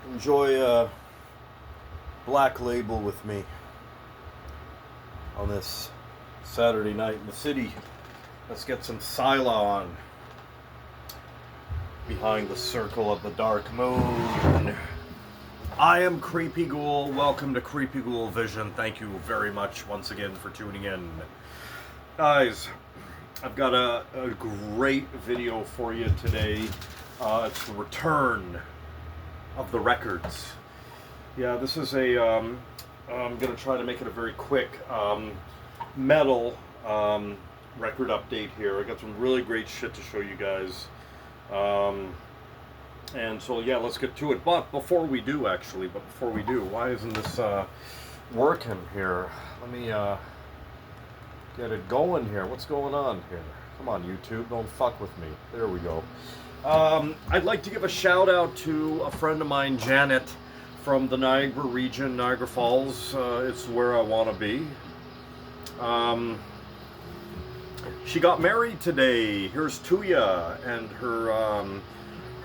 enjoy Black Label with me on this Saturday night in the city. Let's get some Sila on behind the circle of the dark moon. I am Creepy Ghoul. Welcome to Creepy Ghoul Vision. Thank you very much once again for tuning in. Guys, I've got a great video for you today. It's the return of the records. Yeah, this is I'm going to try to make it a very quick metal record update here. I got some really great shit to show you guys. And so, yeah, let's get to it. But before we do, why isn't this working here? Let me get it going here. What's going on here? Come on, YouTube, don't fuck with me. There we go. I'd like to give a shout out to a friend of mine, Janet, from the Niagara region, Niagara Falls. It's where I want to be. She got married today. Here's Tuya and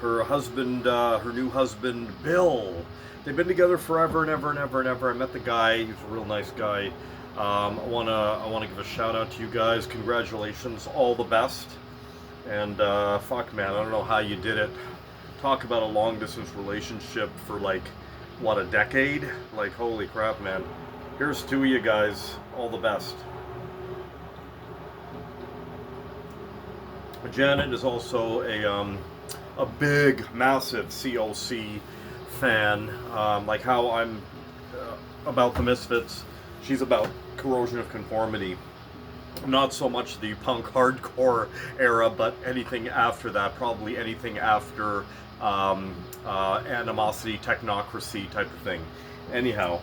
her husband, her new husband, Bill. They've been together forever and ever and ever and ever. I met the guy. He's a real nice guy. I wanna give a shout out to you guys. Congratulations, all the best. And fuck, man, I don't know how you did it. Talk about a long distance relationship for like what, a decade? Like, holy crap, man. Here's to you guys. All the best. Janet is also a big, massive COC fan. Like how I'm about the Misfits, she's about Corrosion of Conformity. Not so much the punk hardcore era, but anything after that, probably anything after Animosity, Technocracy type of thing. Anyhow,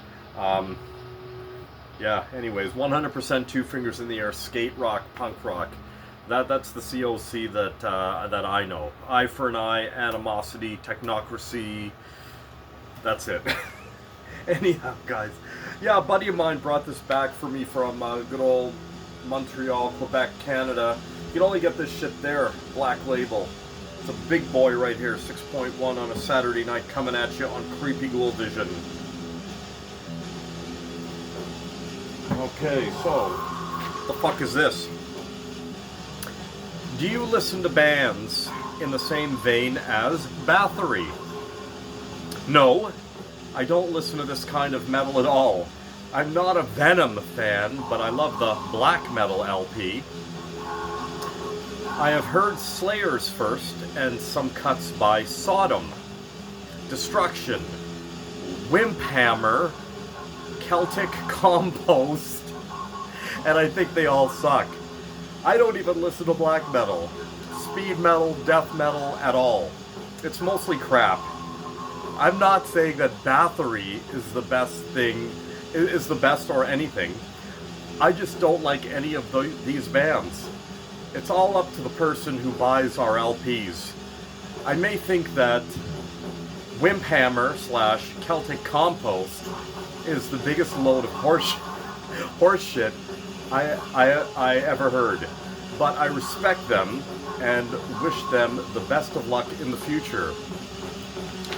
yeah, anyways, 100% Two Fingers in the Air, skate rock, punk rock. That's the COC that I know. Eye for an Eye, Animosity, Technocracy. That's it. Anyhow, guys, yeah, a buddy of mine brought this back for me from good old Montreal, Quebec, Canada. You can only get this shit there, Black Label. It's a big boy right here, 6.1 on a Saturday night, coming at you on Creepy Ghoul Vision. Okay, so, the fuck is this? Do you listen to bands in the same vein as Bathory? No, I don't listen to this kind of metal at all. I'm not a Venom fan, but I love the black metal LP. I have heard Slayers first, and some cuts by Sodom, Destruction, Wimphammer, Celtic Compost, and I think they all suck. I don't even listen to black metal, speed metal, death metal at all. It's mostly crap. I'm not saying that Bathory is the best thing, is the best or anything. I just don't like any of these bands. It's all up to the person who buys our LPs. I may think that Wimphammer / Celtic Compost is the biggest load of horse shit I ever heard. But I respect them and wish them the best of luck in the future.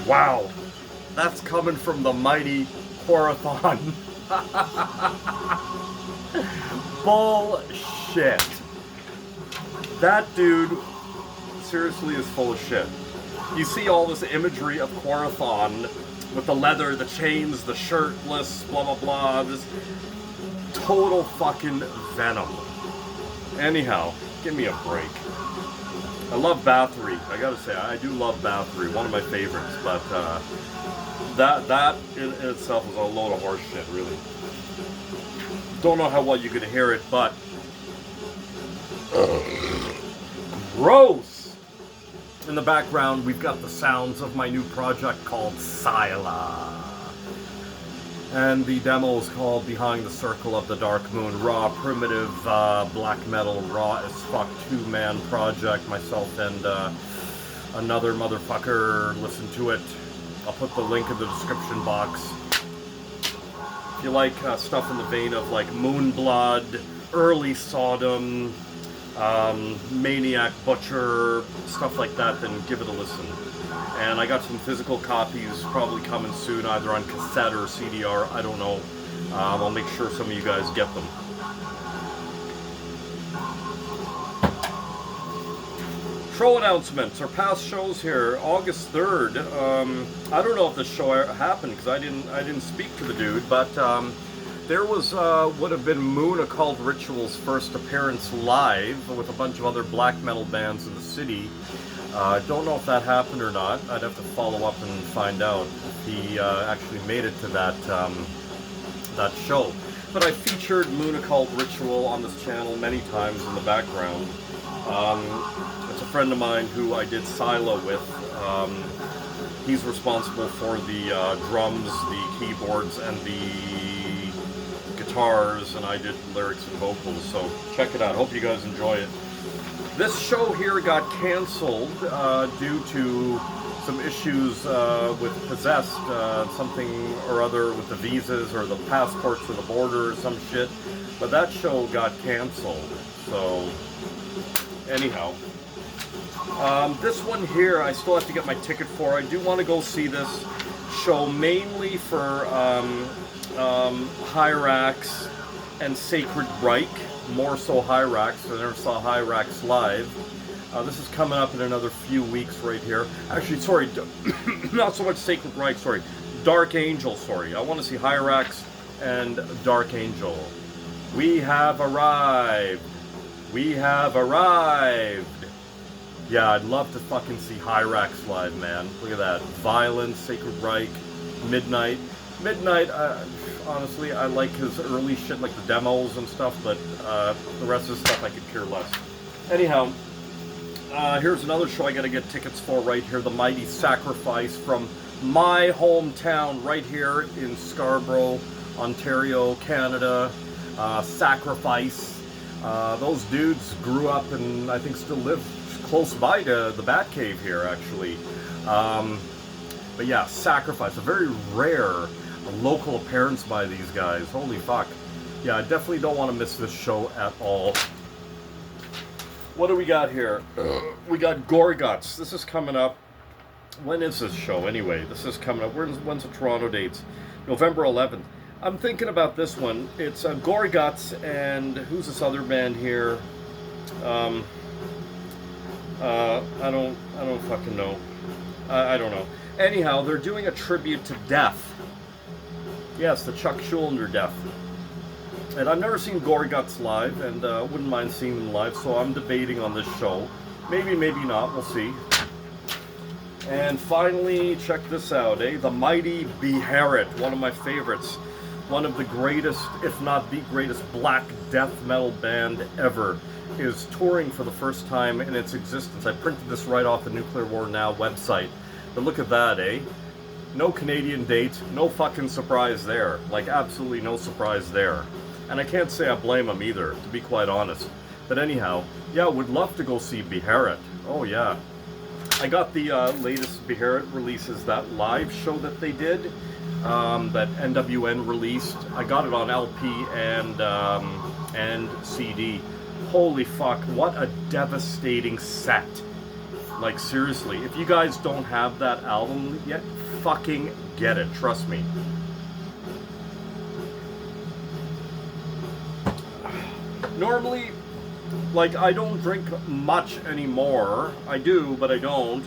Wow, that's coming from the mighty Corathon. Bullshit. That dude seriously is full of shit. You see all this imagery of Corathon with the leather, the chains, the shirtless, blah blah blah, this total fucking venom. Anyhow, give me a break. I love Bathory. I gotta say, I do love Bathory, one of my favorites, but that in itself is a load of horse shit, really. Don't know how well you can hear it, but gross! In the background, we've got the sounds of my new project called Sila. And the demo is called Behind the Circle of the Dark Moon. Raw, primitive, black metal, raw as fuck, two-man project. Myself and another motherfucker listen to it. I'll put the link in the description box. If you like stuff in the vein of like Moonblood, early Sodom, Maniac, Butcher, stuff like that, then give it a listen. And I got some physical copies probably coming soon, either on cassette or CDR, I don't know. I'll make sure some of you guys get them. Show announcements, our past shows here, August 3rd. I don't know if this show happened because I didn't speak to the dude, but there was would have been Moon Occult Ritual's first appearance live with a bunch of other black metal bands in the city. Don't know if that happened or not. I'd have to follow up and find out if he actually made it to that that show. But I featured Moon Occult Ritual on this channel many times in the background. It's a friend of mine who I did Silo with. He's responsible for the drums, the keyboards, and the guitars, and I did lyrics and vocals, so check it out. Hope you guys enjoy it. This show here got canceled due to some issues with Possessed, something or other with the visas or the passports or the border or some shit, but that show got canceled, so anyhow. This one here, I still have to get my ticket for. I do want to go see this show mainly for Hyrax and Sacred Reich, more so Hyrax. I never saw Hyrax live. This is coming up in another few weeks right here. Actually, sorry, not so much Sacred Reich, sorry. Dark Angel, sorry. I want to see Hyrax and Dark Angel. We have arrived. We have arrived. Yeah, I'd love to fucking see Hyrax live, man. Look at that. Violence, Sacred Reich, Midnight. Midnight, honestly, I like his early shit, like the demos and stuff, but the rest of the stuff I could care less. Anyhow, here's another show I gotta get tickets for right here. The Mighty Sacrifice from my hometown right here in Scarborough, Ontario, Canada. Sacrifice. Those dudes grew up and I think still live close by to the Batcave here, actually. But yeah, Sacrifice, a very rare local appearance by these guys. Holy fuck. Yeah, I definitely don't want to miss this show at all. What do we got here? We got Gorguts. This is coming up. When is this show anyway? This is coming up. When's the Toronto dates? November 11th. I'm thinking about this one. It's Gorguts and who's this other band here? I don't fucking know. I don't know. Anyhow, they're doing a tribute to Death. Yes, the Chuck Schuldiner Death. And I've never seen Gorguts live, and wouldn't mind seeing them live, so I'm debating on this show. Maybe, maybe not, we'll see. And finally, check this out, The Mighty Beherit, one of my favorites. One of the greatest, if not the greatest, black death metal band ever, is touring for the first time in its existence. I printed this right off the Nuclear War Now website. But look at that, No Canadian date, no fucking surprise there. Like, absolutely no surprise there. And I can't say I blame them either, to be quite honest. But anyhow, yeah, would love to go see Beherit. Oh yeah. I got the latest Beherit releases, that live show that they did, that NWN released. I got it on LP and CD. Holy fuck, what a devastating set. Like, seriously, if you guys don't have that album yet, fucking get it, trust me. Normally, like, I don't drink much anymore. I do, but I don't.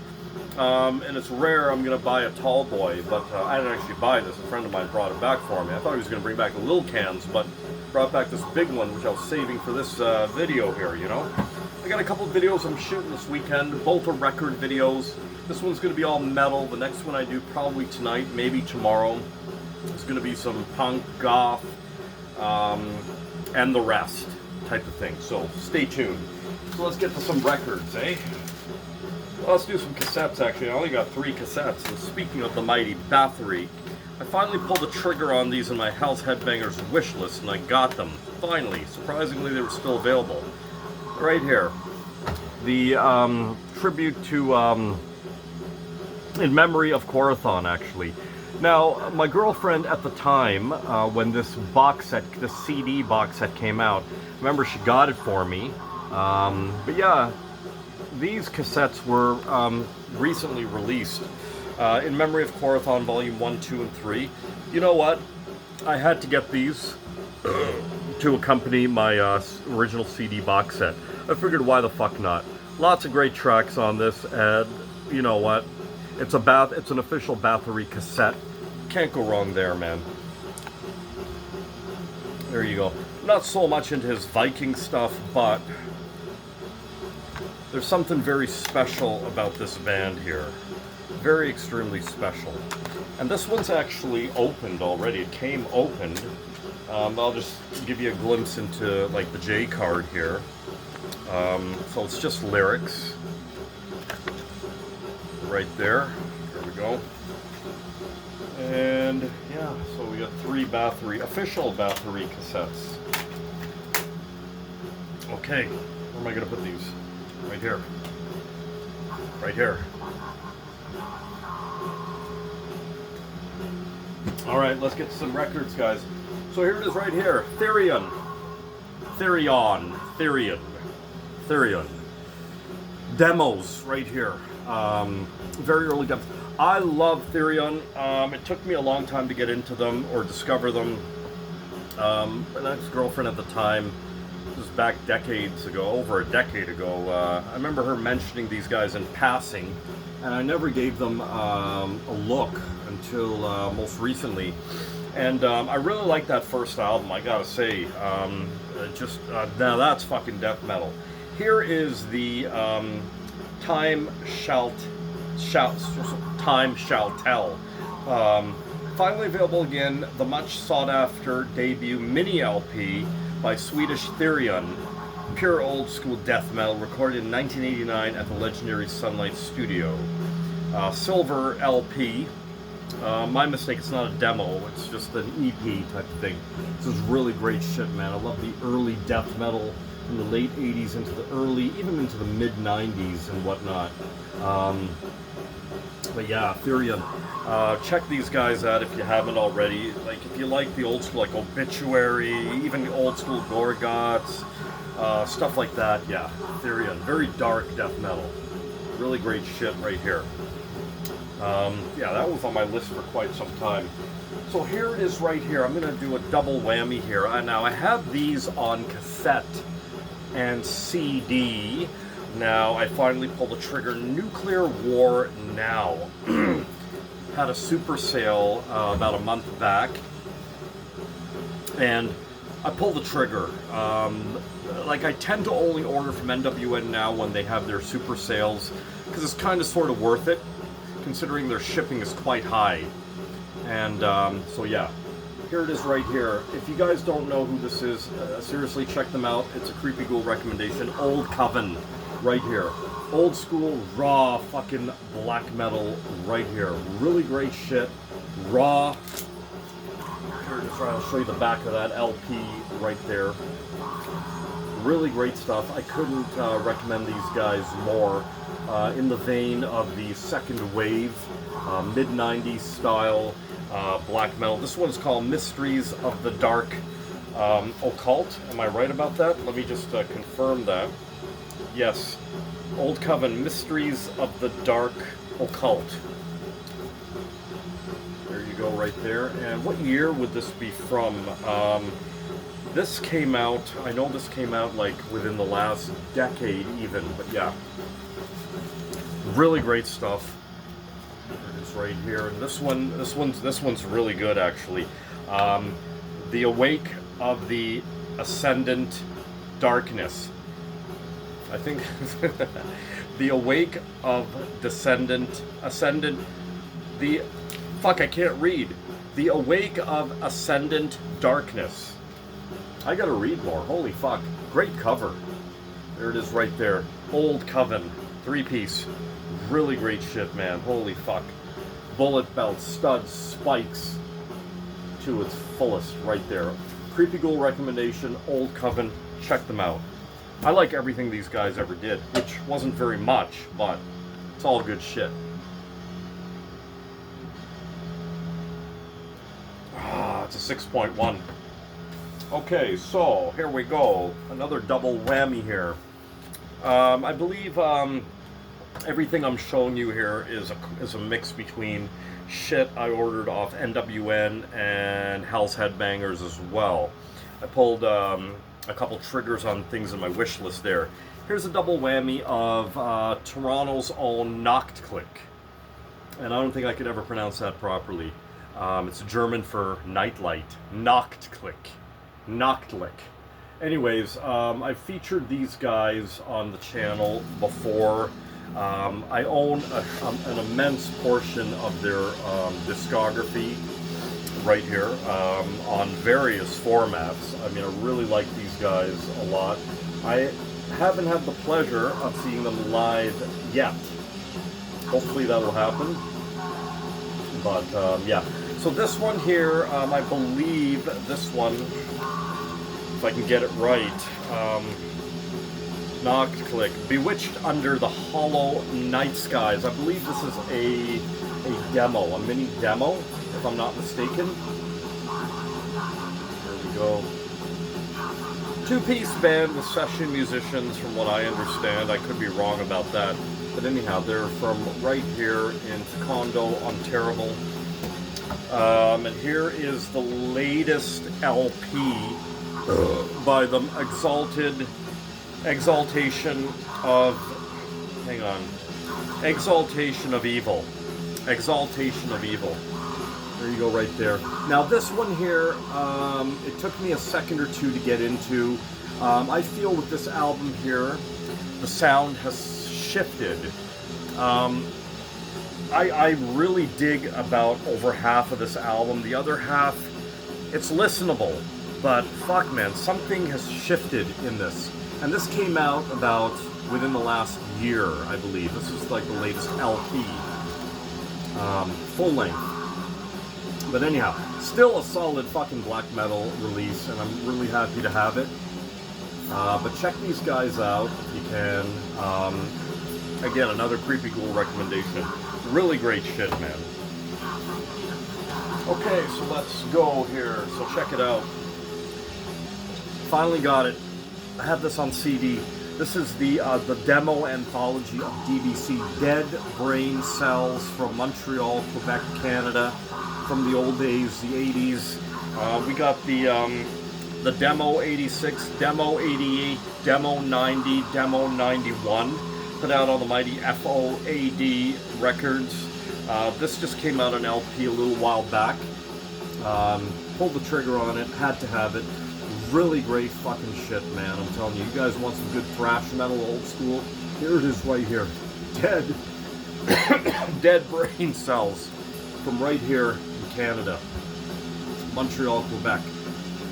And it's rare I'm going to buy a tall boy, but I didn't actually buy this. A friend of mine brought it back for me. I thought he was going to bring back the little cans, but brought back this big one, which I was saving for this video here, you know? I got a couple of videos I'm shooting this weekend. Both are record videos. This one's going to be all metal. The next one I do probably tonight, maybe tomorrow. It's going to be some punk, goth, and the rest type of thing. So stay tuned. So let's get to some records, Well, let's do some cassettes, actually. I only got 3 cassettes. And speaking of the Mighty Bathory, I finally pulled the trigger on these in my House Headbangers wish list, and I got them. Finally. Surprisingly, they were still available. Right here. The tribute to, in memory of Corathon, actually. Now, my girlfriend at the time, when this box set, the CD box set came out, remember she got it for me, But yeah, these cassettes were recently released in memory of Corathon Volume 1, 2, and 3. You know what? I had to get these to accompany my original CD box set. I figured, why the fuck not? Lots of great tracks on this, and you know what? It's an official Bathory cassette. Can't go wrong there, man. There you go. Not so much into his Viking stuff, but there's something very special about this band here. Very extremely special. And this one's actually opened already. It came opened. I'll just give you a glimpse into like the J card here. So it's just lyrics. Right there. There we go. And yeah, so we got 3 Bathory, official Bathory cassettes. Okay, where am I going to put these? Right here. Right here. Alright, let's get some records, guys. So here it is right here. Therion. Demos right here. Very early demos. I love Therion. It took me a long time to get into them or discover them. An ex-girlfriend at the time, this was back decades ago, over a decade ago, I remember her mentioning these guys in passing, and I never gave them a look until most recently. And I really like that first album, I gotta say. Now that's fucking death metal. Here is the Time Shall Tell. Finally available again, the much sought after debut mini LP by Swedish Therion. Pure old school death metal, recorded in 1989 at the legendary Sunlight Studio. Silver LP. My mistake, it's not a demo, it's just an EP type of thing. This is really great shit, man. I love the early death metal from the late 80s into the early, even into the mid 90s and whatnot. But yeah, Therion. Check these guys out if you haven't already. Like, if you like the old school, like Obituary, even the old school Gorgots, stuff like that, yeah, Therion. Very dark death metal. Really great shit right here. Yeah, that was on my list for quite some time. So here it is right here. I'm going to do a double whammy here. Now, I have these on cassette and CD. Now, I finally pulled the trigger. Nuclear War Now. Had a super sale about a month back. And I pulled the trigger. Like, I tend to only order from NWN now when they have their super sales, because it's kind of sort of worth it, considering their shipping is quite high. And so yeah, here it is right here. If you guys don't know who this is, seriously check them out. It's a Creepy Ghoul recommendation. Old Coven right here. Old school raw fucking black metal right here. Really great shit. Raw. Here it is. I'll show you the back of that LP right there. Really great stuff. I couldn't recommend these guys more. In the vein of the second wave, mid-90s style black metal. This one's called Mysteries of the Dark Occult. Am I right about that? Let me just confirm that. Yes. Old Coven, Mysteries of the Dark Occult. There you go right there. And what year would this be from? This came out, I know this came out like within the last decade even, but yeah. Really great stuff. It is right here. And this one's really good actually. The Awake of the Ascendant Darkness. I think the Awake of Ascendant, I can't read. The Awake of Ascendant Darkness. I gotta read more. Holy fuck. Great cover. There it is right there. Old Coven. 3-piece. Really great shit, man. Holy fuck. Bullet belts, studs, spikes to its fullest right there. Creepy Ghoul recommendation, Old Coven. Check them out. I like everything these guys ever did, which wasn't very much, but it's all good shit. It's a 6.1. Okay, so here we go. Another double whammy here. I believe everything I'm showing you here is a mix between shit I ordered off NWN and Hell's Headbangers as well. I pulled a couple triggers on things in my wish list there. Here's a double whammy of Toronto's own Nachtclick. And I don't think I could ever pronounce that properly. It's German for nightlight. Nachtclick. Nachtlick. Anyways, I've featured these guys on the channel before. I own an immense portion of their discography right here on various formats. I mean, I really like these guys a lot. I haven't had the pleasure of seeing them live yet. Hopefully that will happen. But yeah, so this one here, I believe this one, if I can get it right, Nachtclick, Bewitched Under the Hollow Night Skies. I believe this is a demo, a mini demo, if I'm not mistaken. There we go. Two-piece band with session musicians, from what I understand. I could be wrong about that. But anyhow, they're from right here in Condo, Ontario. And here is the latest LP by them, Exaltation of Evil. Exaltation of Evil. There you go, right there. Now this one here, it took me a second or two to get into. I feel with this album here, the sound has shifted. I really dig about over half of this album. The other half, it's listenable, but fuck man, something has shifted in this. And this came out about within the last year, I believe. This is like the latest LP, full length. But anyhow, still a solid fucking black metal release, and I'm really happy to have it. But check these guys out if you can. Again, another Creepy Ghoul recommendation. Really great shit, man. Okay, so let's go here. So check it out. Finally got it. I have this on CD. This is the demo anthology of DBC, Dead Brain Cells, from Montreal, Quebec, Canada, from the old days, the 80s. We got the demo 86, demo 88, demo 90, demo 91, put out on the mighty FOAD Records. This just came out on LP a little while back. Pulled the trigger on it, had to have it. Really great fucking shit, man. I'm telling you, you guys want some good thrash metal, old school? Here it is right here. Dead Brain Cells, from right here in Canada, Montreal, Quebec.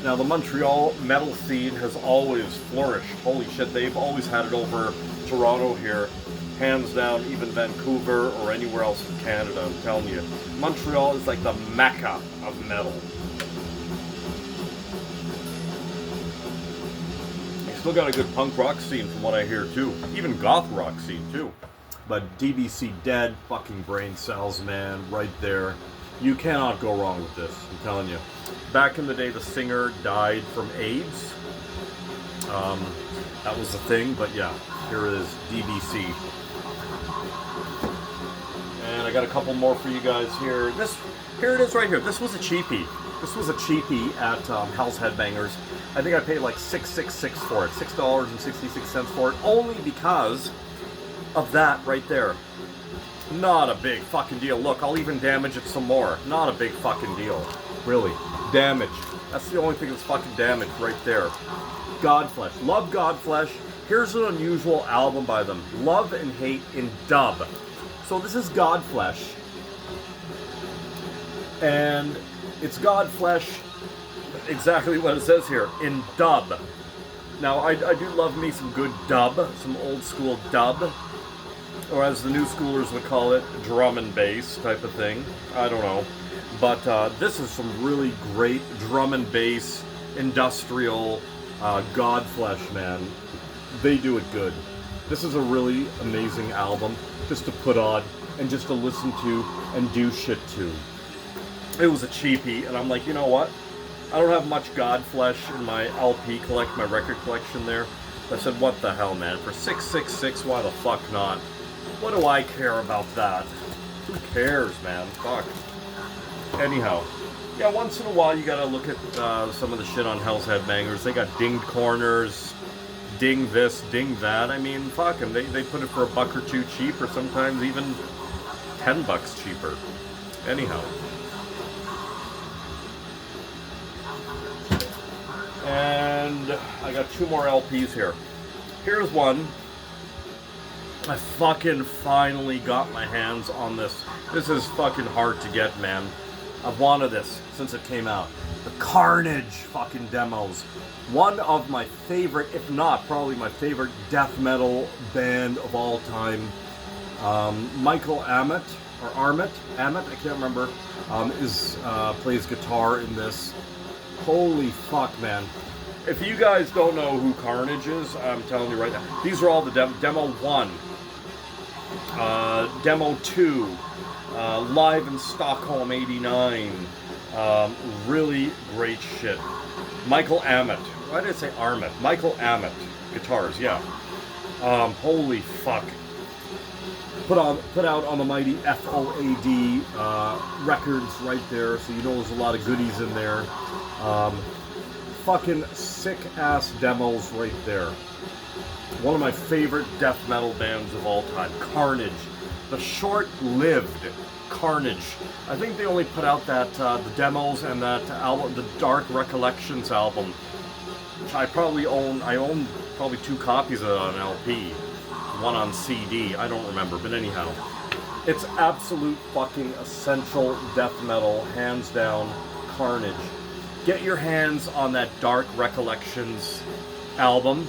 Now, the Montreal metal scene has always flourished. Holy shit, they've always had it over Toronto here. Hands down, even Vancouver or anywhere else in Canada, I'm telling you. Montreal is like the mecca of metal. Still got a good punk rock scene from what I hear too. Even goth rock scene too. But DBC Dead, fucking Brain Cells, man, right there. You cannot go wrong with this, I'm telling you. Back in the day, the singer died from AIDS. That was the thing, but yeah, here it is, DBC. And I got a couple more for you guys here. Here it is right here. This was a cheapie. This was a cheapie at Hell's Headbangers. I think I paid like $6.66 for it, $6.66 for it, only because of that right there. Not a big fucking deal. Look, I'll even damage it some more. Not a big fucking deal. Really. Damage. That's the only thing that's fucking damaged right there. Godflesh. Love Godflesh. Here's an unusual album by them. Love and Hate in dub. So this is Godflesh. And it's Godflesh, exactly what it says here, in dub. Now, I do love me some good dub, some old school dub, or as the new schoolers would call it, drum and bass type of thing. I don't know. But this is some really great drum and bass, industrial Godflesh, man. They do it good. This is a really amazing album just to put on and just to listen to and do shit to. It was a cheapie, and I'm like, you know what? I don't have much Godflesh in my LP my record collection there. I said, what the hell, man? For 666, why the fuck not? What do I care about that? Who cares, man? Fuck. Anyhow, yeah, once in a while you gotta look at some of the shit on Hell's Headbangers. They got dinged corners, ding this, ding that. I mean, fuck them. They put it for a buck or two cheap, or sometimes even $10 cheaper. Anyhow. And I got 2 more LPs here. Here's one. I fucking finally got my hands on this. This is fucking hard to get, man. I've wanted this since it came out. The Carnage fucking demos. One of my favorite, if not probably my favorite death metal band of all time. Michael Amott, or Armit, I can't remember, plays guitar in this. Holy fuck, man. If you guys don't know who Carnage is, I'm telling you right now. These are all the Demo 1, Demo 2, Live in Stockholm 89. Really great shit. Michael Amott. Why did I say Armit? Michael Amott. Guitars, yeah. Holy fuck. Put out on the mighty FOAD records right there, so you know there's a lot of goodies in there. Fucking sick-ass demos right there. One of my favorite death metal bands of all time, Carnage. The short-lived Carnage. I think they only put out that the demos and that album, the Dark Recollections album, which I probably own. I own probably 2 copies of it on LP, one on CD. I don't remember, but anyhow, it's absolute fucking essential death metal, hands down. Carnage. Get your hands on that Dark Recollections album,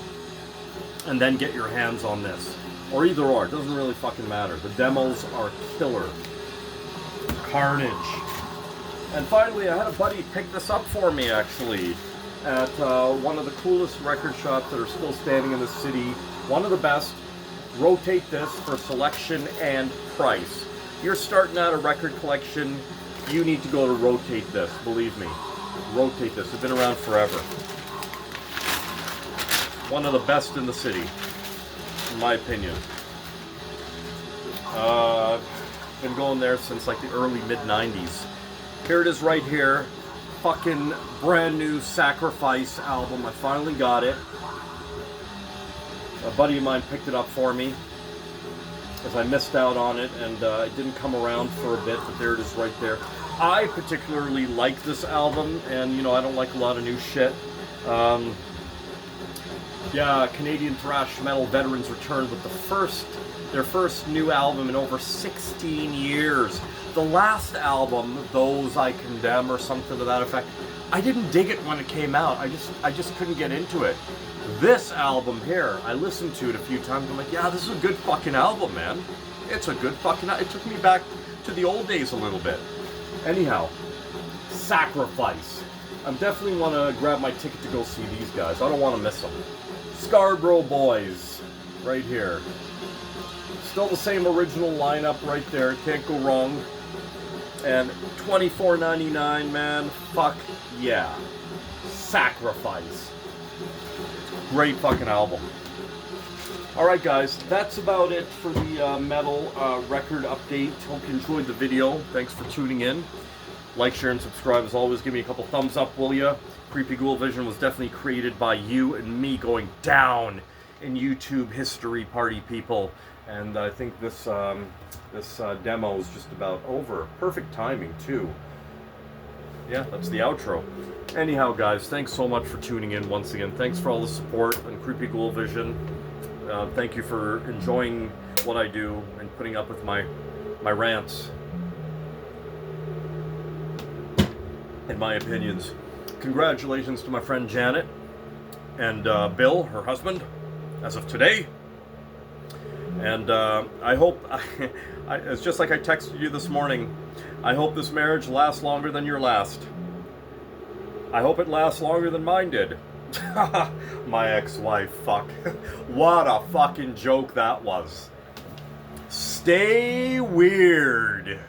and then get your hands on this. Or either or, it doesn't really fucking matter. The demos are killer. Carnage. And finally, I had a buddy pick this up for me, actually, at one of the coolest record shops that are still standing in the city. One of the best. Rotate this for selection and price. You're starting out a record collection, you need to go to Rotate This, believe me. Rotate This. It's been around forever. One of the best in the city, in my opinion. Been going there since like the early mid-90s. Here it is right here. Fucking brand new Sacrifice album. I finally got it. A buddy of mine picked it up for me, as I missed out on it, and it didn't come around for a bit, but there it is right there. I particularly like this album, and you know, I don't like a lot of new shit. Yeah, Canadian thrash metal veterans returned with their first new album in over 16 years. The last album, Those I Condemn, or something to that effect, I didn't dig it when it came out. I just couldn't get into it. This album here, I listened to it a few times. I'm like, yeah, this is a good fucking album, man. It's a good fucking album. It took me back to the old days a little bit. Anyhow, Sacrifice. I definitely want to grab my ticket to go see these guys. I don't want to miss them. Scarborough Boys, right here. Still the same original lineup right there. Can't go wrong. And $24.99, man. Fuck yeah. Sacrifice. Great fucking album. Alright guys, that's about it for the metal record update. Hope you enjoyed the video. Thanks for tuning in. Like, share, and subscribe. As always, give me a couple thumbs up, will ya? Creepy Ghoul Vision was definitely created by you and me going down in YouTube history, party people. And I think this demo is just about over. Perfect timing, too. Yeah, that's the outro. Anyhow, guys, thanks so much for tuning in once again. Thanks for all the support on Creepy Ghoul Vision. Thank you for enjoying what I do and putting up with my rants and my opinions. Congratulations to my friend Janet and Bill, her husband, as of today. And I hope, it's just like I texted you this morning, I hope this marriage lasts longer than your last. I hope it lasts longer than mine did. My ex-wife, fuck. What a fucking joke that was. Stay weird.